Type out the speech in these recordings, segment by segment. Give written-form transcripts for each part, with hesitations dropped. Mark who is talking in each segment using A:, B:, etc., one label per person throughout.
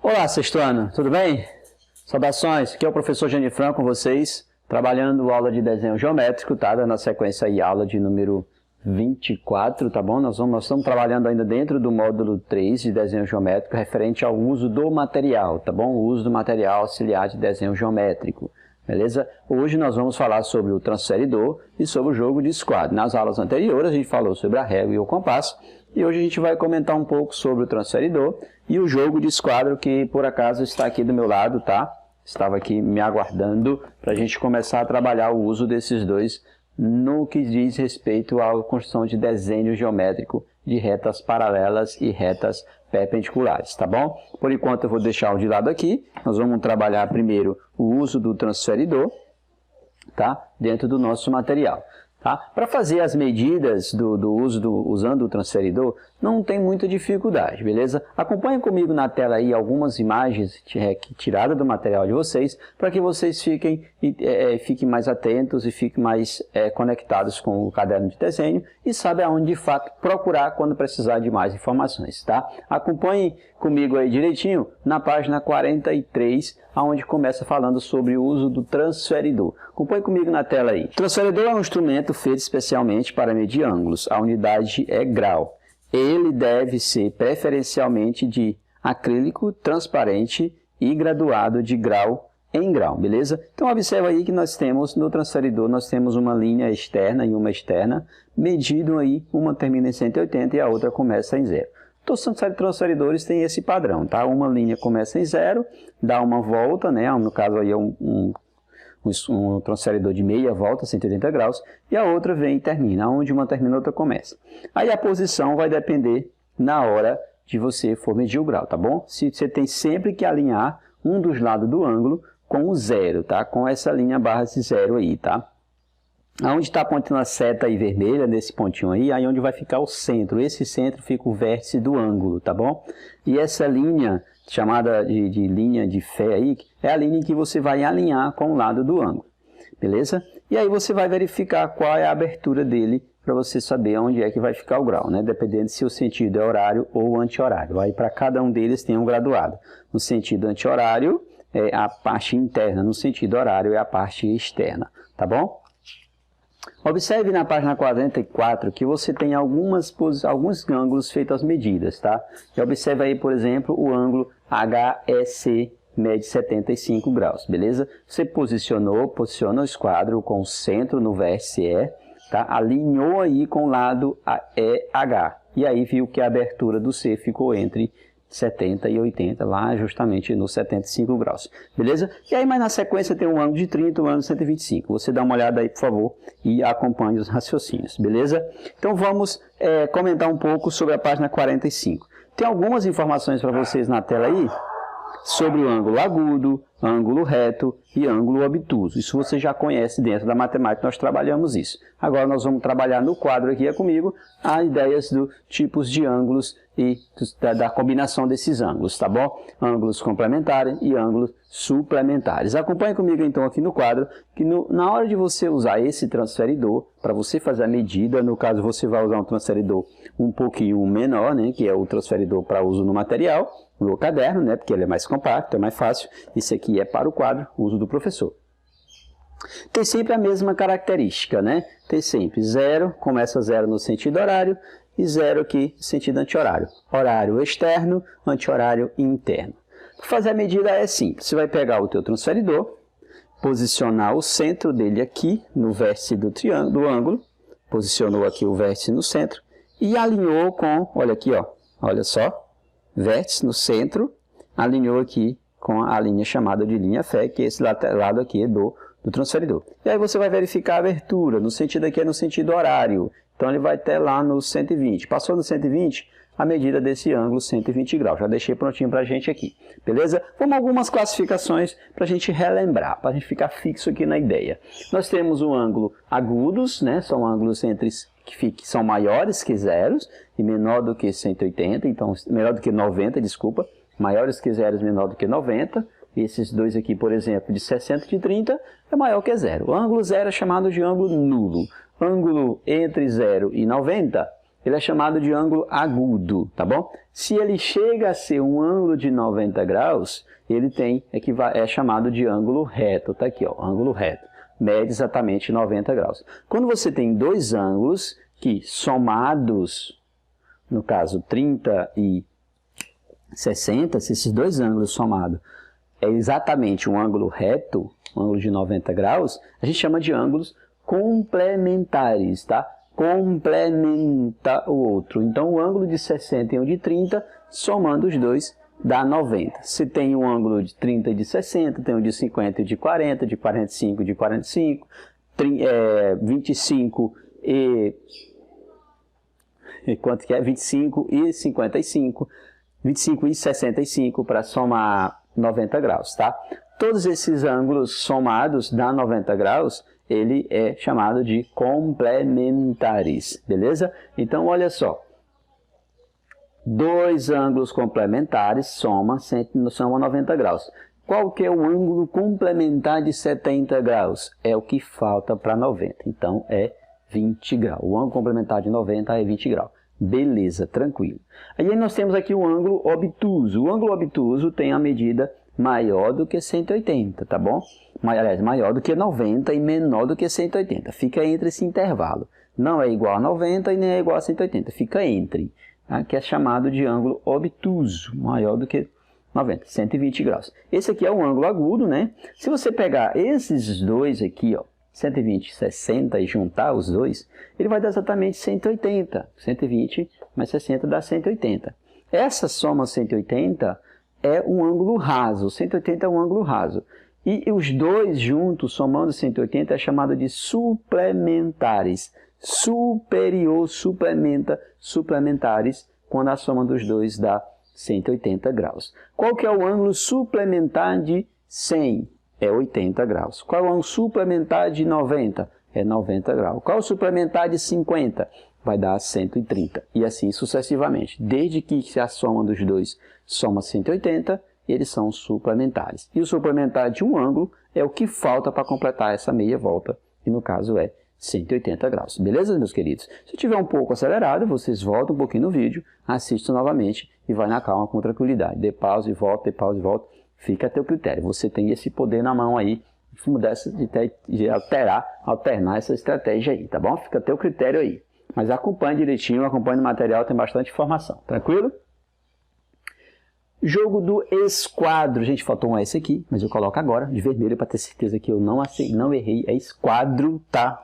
A: Olá, sexto ano, tudo bem? Saudações, aqui é o professor Genifran com vocês, trabalhando aula de desenho geométrico, tá? Dando sequência aí, aula de número 24, tá bom? Nós estamos trabalhando ainda dentro do módulo 3 de desenho geométrico, referente ao uso do material, tá bom? O uso do material auxiliar de desenho geométrico, beleza? Hoje nós vamos falar sobre o transferidor e sobre o jogo de esquadro. Nas aulas anteriores a gente falou sobre a régua e o compasso, e hoje a gente vai comentar um pouco sobre o transferidor e o jogo de esquadro, que por acaso está aqui do meu lado, tá? Estava aqui me aguardando para a gente começar a trabalhar o uso desses dois no que diz respeito à construção de desenho geométrico de retas paralelas e retas perpendiculares, tá bom? Por enquanto eu vou deixar o de lado aqui. Nós vamos trabalhar primeiro o uso do transferidor, tá? Dentro do nosso material. Tá? Para fazer as medidas usando o transferidor, não tem muita dificuldade, beleza? Acompanhe comigo na tela aí algumas imagens tiradas do material de vocês, para que vocês fiquem mais atentos e fiquem mais conectados com o caderno de desenho e saibam aonde de fato procurar quando precisar de mais informações, tá? Acompanhe comigo aí direitinho na página 43, onde começa falando sobre o uso do transferidor. Acompanhe comigo na tela aí. O transferidor é um instrumento feito especialmente para medir ângulos. A unidade é grau. Ele deve ser preferencialmente de acrílico, transparente e graduado de grau em grau, beleza? Então observa aí que nós temos no transferidor, nós temos uma linha externa e uma externa, medido aí, uma termina em 180 e a outra começa em 0. Todos os transferidores têm esse padrão, tá? Uma linha começa em 0, dá uma volta, né? No caso aí é um transferidor de meia volta, 180 graus, e a outra vem e termina. Onde uma termina, a outra começa. Aí a posição vai depender na hora de você for medir o grau, tá bom? Você tem sempre que alinhar um dos lados do ângulo com o 0, tá? Com essa linha barra de 0 aí, tá? Onde está apontando a seta aí vermelha, nesse pontinho aí onde vai ficar o centro. Esse centro fica o vértice do ângulo, tá bom? E essa linha, chamada de linha de fé aí, é a linha em que você vai alinhar com o lado do ângulo, beleza? E aí você vai verificar qual é a abertura dele, para você saber onde é que vai ficar o grau, né? Dependendo se o sentido é horário ou anti-horário. Aí para cada um deles tem um graduado. No sentido anti-horário é a parte interna, no sentido horário é a parte externa, tá bom? Observe na página 44 que você tem alguns ângulos feitos às medidas, tá? E observe aí, por exemplo, o ângulo HEC mede 75 graus, beleza? Você posiciona o esquadro com o centro no vértice E, tá? Alinhou aí com o lado EH, e aí viu que a abertura do C ficou entre 70 e 80, lá justamente nos 75 graus, beleza? E aí, mais na sequência tem um ângulo de 30, um ângulo de 125. Você dá uma olhada aí, por favor, e acompanhe os raciocínios, beleza? Então vamos comentar um pouco sobre a página 45. Tem algumas informações para vocês na tela aí, sobre o ângulo agudo, ângulo reto e ângulo obtuso. Isso você já conhece dentro da matemática, nós trabalhamos isso. Agora nós vamos trabalhar no quadro aqui comigo as ideias dos tipos de ângulos e da combinação desses ângulos, tá bom? Ângulos complementares e ângulos suplementares. Acompanhe comigo então aqui no quadro, que na hora de você usar esse transferidor, para você fazer a medida, no caso você vai usar um transferidor um pouquinho menor, né, que é o transferidor para uso no material, no caderno, né, porque ele é mais compacto, é mais fácil. Isso aqui é para o quadro, uso do professor. Tem sempre a mesma característica, né? Tem sempre 0, começa 0 no sentido horário, e 0 aqui no sentido anti-horário. Horário externo, anti-horário interno. Para fazer a medida é simples. Você vai pegar o teu transferidor, posicionar o centro dele aqui no vértice do ângulo, posicionou aqui o vértice no centro, e alinhou com, olha aqui, ó, olha só, vértice no centro, alinhou aqui com a linha chamada de linha fé, que é esse lado aqui do transferidor. E aí você vai verificar a abertura, no sentido aqui é no sentido horário, então ele vai até lá no 120. Passou no 120, a medida desse ângulo 120 graus. Já deixei prontinho para a gente aqui, beleza? Vamos algumas classificações para a gente relembrar, para a gente ficar fixo aqui na ideia. Nós temos o ângulo agudos, né? São ângulos que são maiores que zeros e menor do que 180, então menor do que 90, desculpa, maiores que zeros, menor do que 90. Esses dois aqui, por exemplo, de 60 e de 30 é maior que zero. O ângulo zero é chamado de ângulo nulo. Ângulo entre 0 e 90 ele é chamado de ângulo agudo, tá bom? Se ele chega a ser um ângulo de 90 graus, ele é chamado de ângulo reto, tá aqui, ó, ângulo reto, mede exatamente 90 graus. Quando você tem dois ângulos que somados, no caso 30 e 60, se esses dois ângulos somados é exatamente um ângulo reto, um ângulo de 90 graus, a gente chama de ângulos complementares, tá? Complementa o outro. Então, o ângulo de 60 e o de 30, somando os dois, dá 90. Se tem um ângulo de 30 e de 60, tem o de 50 e de 40, de 45 e de 45, 25 e... quanto que é? 25 e 55, 25 e 65 para somar 90 graus, tá? Todos esses ângulos somados dá 90 graus, ele é chamado de complementares, beleza? Então, olha só, dois ângulos complementares somam 90 graus. Qual que é o ângulo complementar de 70 graus? É o que falta para 90, então é 20 graus. O ângulo complementar de 90 é 20 graus. Beleza, tranquilo. Aí nós temos aqui o ângulo obtuso. O ângulo obtuso tem a medida maior do que 180, tá bom? Aliás, maior do que 90 e menor do que 180. Fica entre esse intervalo. Não é igual a 90 e nem é igual a 180. Fica entre, tá? Que é chamado de ângulo obtuso, maior do que 90, 120 graus. Esse aqui é um ângulo agudo, né? Se você pegar esses dois aqui, ó, 120 e 60 e juntar os dois, ele vai dar exatamente 180. 120 mais 60 dá 180. Essa soma 180 é um ângulo raso. 180 é um ângulo raso. E os dois juntos, somando 180, é chamado de suplementares. Superior, suplementa, suplementares, quando a soma dos dois dá 180 graus. Qual que é o ângulo suplementar de 100? É 80 graus. Qual é o ângulo suplementar de 90? É 90 graus. Qual é o suplementar de 50? Vai dar 130. E assim sucessivamente. Desde que a soma dos dois soma 180, eles são suplementares. E o suplementar de um ângulo é o que falta para completar essa meia volta, que no caso é 180 graus. Beleza, meus queridos? Se tiver um pouco acelerado, vocês voltam um pouquinho no vídeo, assistam novamente e vai na calma com tranquilidade. Dê pausa e volta, dê pausa e volta. Fica a teu critério. Você tem esse poder na mão aí de alternar essa estratégia aí, tá bom? Fica a teu critério aí. Mas acompanhe direitinho, acompanhe no material, tem bastante informação. Tranquilo? Jogo do esquadro. Gente, faltou um S aqui, mas eu coloco agora, de vermelho, para ter certeza que eu não errei. É esquadro, tá?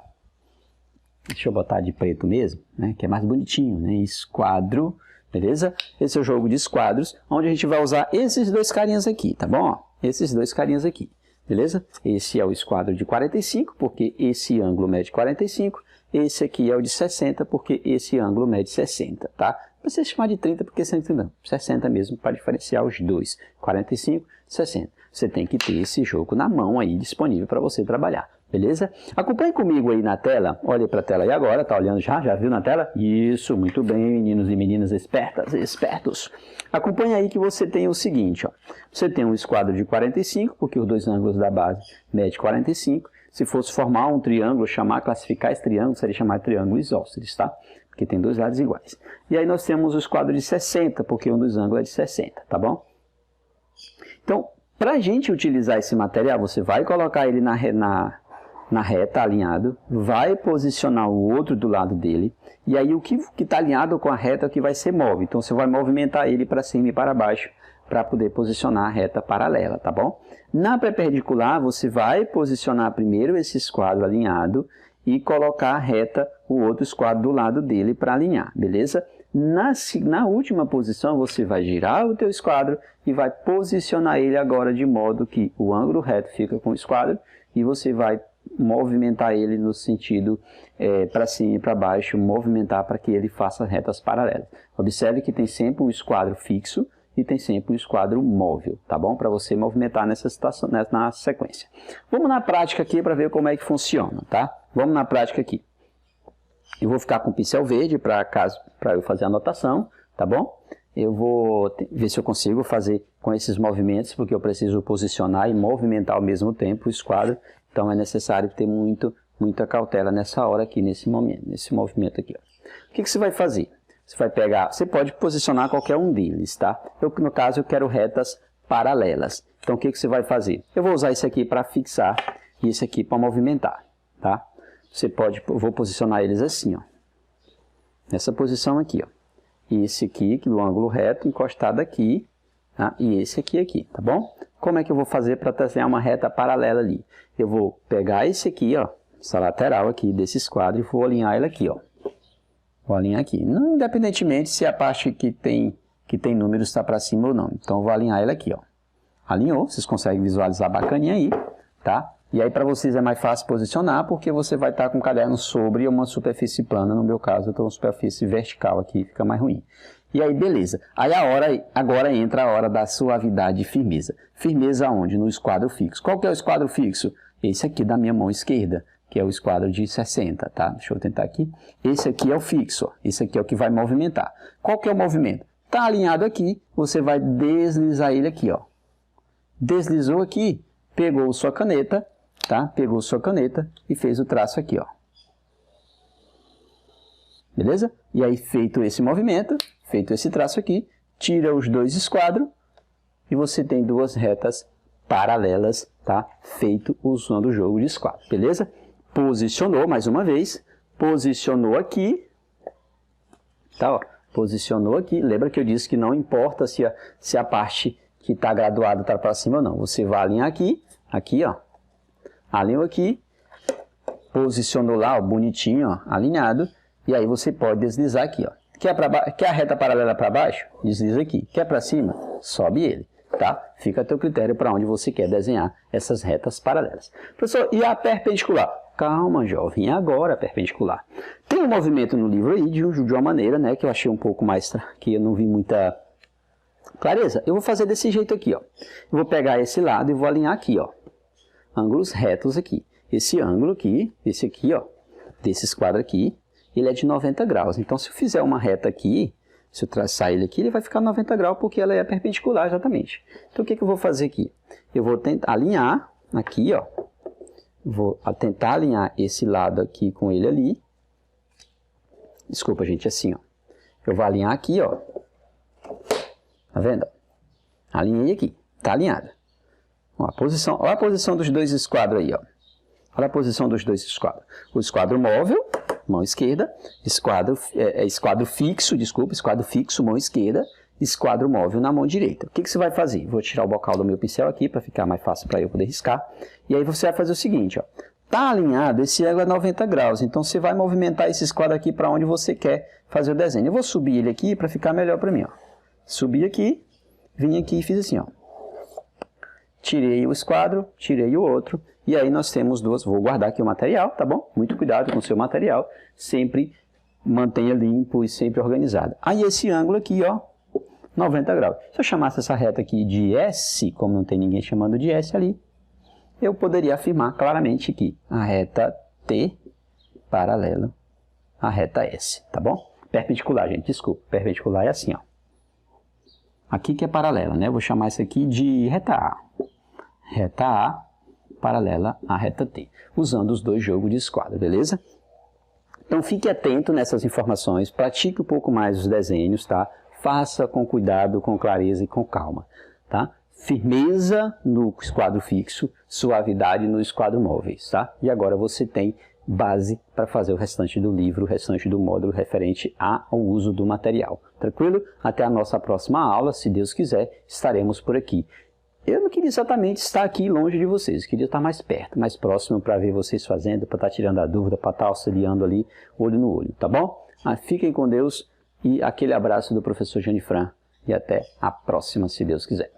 A: Deixa eu botar de preto mesmo, né? Que é mais bonitinho, né? Esquadro. Beleza? Esse é o jogo de esquadros, onde a gente vai usar esses dois carinhas aqui, tá bom? Esses dois carinhas aqui, beleza? Esse é o esquadro de 45, porque esse ângulo mede 45. Esse aqui é o de 60, porque esse ângulo mede 60, tá? Você chamar de 30, porque 60 mesmo, para diferenciar os dois. 45, 60. Você tem que ter esse jogo na mão aí, disponível para você trabalhar. Beleza? Acompanhe comigo aí na tela. Olhe para a tela aí agora. Tá olhando já? Já viu na tela? Isso, muito bem, meninos e meninas espertas e espertos. Acompanhe aí que você tem o seguinte, ó. Você tem um esquadro de 45, porque os dois ângulos da base medem 45. Se fosse formar um triângulo, classificar esse triângulo, seria chamado de triângulo isósceles, tá? Porque tem dois lados iguais. E aí nós temos o esquadro de 60, porque um dos ângulos é de 60, tá bom? Então, para a gente utilizar esse material, você vai colocar ele na reta, alinhado, vai posicionar o outro do lado dele, e aí o que está alinhado com a reta é o que vai ser móvel. Então, você vai movimentar ele para cima e para baixo, para poder posicionar a reta paralela, tá bom? Na perpendicular, você vai posicionar primeiro esse esquadro alinhado e colocar a reta, o outro esquadro do lado dele para alinhar, beleza? Na última posição, você vai girar o teu esquadro e vai posicionar ele agora de modo que o ângulo reto fica com o esquadro e você vai movimentar ele no sentido para cima e para baixo, movimentar para que ele faça retas paralelas. Observe que tem sempre um esquadro fixo e tem sempre um esquadro móvel, tá bom? Para você movimentar nessa situação, na sequência. Vamos na prática aqui para ver como é que funciona, tá? Vamos na prática aqui. Eu vou ficar com o pincel verde para eu fazer a anotação, tá bom? Eu vou ver se eu consigo fazer com esses movimentos, porque eu preciso posicionar e movimentar ao mesmo tempo o esquadro. Então é necessário ter muito muita cautela nessa hora aqui, nesse momento, nesse movimento aqui. Ó. O que você vai fazer? Você vai pegar, você pode posicionar qualquer um deles, tá? No caso, eu quero retas paralelas. Então, o que você vai fazer? Eu vou usar esse aqui para fixar e esse aqui para movimentar, tá? Você pode, eu vou posicionar eles assim, ó. Nessa posição aqui, ó. E esse aqui, do ângulo reto, encostado aqui, tá? E esse aqui, tá bom? Como é que eu vou fazer para desenhar uma reta paralela ali? Eu vou pegar esse aqui, ó, essa lateral aqui desse esquadro e vou alinhar ele aqui, ó. Vou alinhar aqui, não, independentemente se a parte que tem números está para cima ou não. Então, eu vou alinhar ele aqui, ó. Alinhou, vocês conseguem visualizar bacaninha aí, tá? E aí, para vocês é mais fácil posicionar, porque você vai estar com o caderno sobre uma superfície plana. No meu caso, eu estou com superfície vertical aqui, fica mais ruim. E aí, beleza. Aí, agora entra a hora da suavidade e firmeza. Firmeza aonde? No esquadro fixo. Qual que é o esquadro fixo? Esse aqui da minha mão esquerda, que é o esquadro de 60, tá? Deixa eu tentar aqui. Esse aqui é o fixo, ó. Esse aqui é o que vai movimentar. Qual que é o movimento? Está alinhado aqui, você vai deslizar ele aqui, ó. Deslizou aqui, pegou sua caneta, tá? Pegou sua caneta e fez o traço aqui, ó. Beleza? E aí, feito esse movimento, feito esse traço aqui, tira os dois esquadros e você tem duas retas paralelas, tá? Feito usando o jogo de esquadro, beleza? Posicionou, mais uma vez, posicionou aqui, tá, ó. Posicionou aqui, lembra que eu disse que não importa se a parte que está graduada está para cima ou não. Você vai alinhar aqui, ó, alinhou aqui, posicionou lá, ó, bonitinho, ó, alinhado, e aí você pode deslizar aqui, ó. Quer a reta paralela para baixo? Desliza aqui. Quer para cima? Sobe ele, tá? Fica a teu critério para onde você quer desenhar essas retas paralelas. Professor, e a perpendicular? Calma, jovem, agora a perpendicular. Tem um movimento no livro aí de uma maneira, né, que eu achei um pouco mais, que eu não vi muita clareza. Eu vou fazer desse jeito aqui, ó. Eu vou pegar esse lado e vou alinhar aqui, ó. Ângulos retos aqui. Esse ângulo aqui, esse aqui, ó, desse esquadro aqui, ele é de 90 graus. Então, se eu fizer uma reta aqui, se eu traçar ele aqui, ele vai ficar 90 graus porque ela é perpendicular exatamente. Então, o que eu vou fazer aqui? Eu vou tentar alinhar aqui, ó. Vou tentar alinhar esse lado aqui com ele ali. Desculpa, gente, assim, ó. Eu vou alinhar aqui, ó. Tá vendo? Alinhei aqui. Tá alinhada. Ó, olha a posição dos dois esquadros aí, ó. Olha a posição dos dois esquadros. O esquadro móvel, mão esquerda. Esquadro fixo, desculpa. Esquadro fixo, mão esquerda. Esquadro móvel na mão direita. O que você vai fazer? Vou tirar o bocal do meu pincel aqui para ficar mais fácil para eu poder riscar. E aí você vai fazer o seguinte, ó. Tá alinhado, esse ângulo é 90 graus. Então você vai movimentar esse esquadro aqui para onde você quer fazer o desenho. Eu vou subir ele aqui para ficar melhor para mim, ó. Subi aqui, vim aqui e fiz assim, ó. Tirei o esquadro, tirei o outro. E aí nós temos duas. Vou guardar aqui o material, tá bom? Muito cuidado com o seu material. Sempre mantenha limpo e sempre organizado. Aí esse ângulo aqui, ó. 90 graus. Se eu chamasse essa reta aqui de S, como não tem ninguém chamando de S ali, eu poderia afirmar claramente que a reta T paralela à reta S, tá bom? Perpendicular, gente, desculpa. Perpendicular é assim, ó. Aqui que é paralela, né? Eu vou chamar isso aqui de reta A. Reta A paralela à reta T, usando os dois jogos de esquadro, beleza? Então fique atento nessas informações, pratique um pouco mais os desenhos, tá? Faça com cuidado, com clareza e com calma, tá? Firmeza no esquadro fixo, suavidade no esquadro móveis, tá? E agora você tem base para fazer o restante do livro, o restante do módulo referente ao uso do material. Tranquilo? Até a nossa próxima aula, se Deus quiser, estaremos por aqui. Eu não queria exatamente estar aqui longe de vocês, queria estar mais perto, mais próximo para ver vocês fazendo, para estar tirando a dúvida, para estar auxiliando ali, olho no olho, tá bom? Fiquem com Deus e aquele abraço do professor Janifran e até a próxima, se Deus quiser.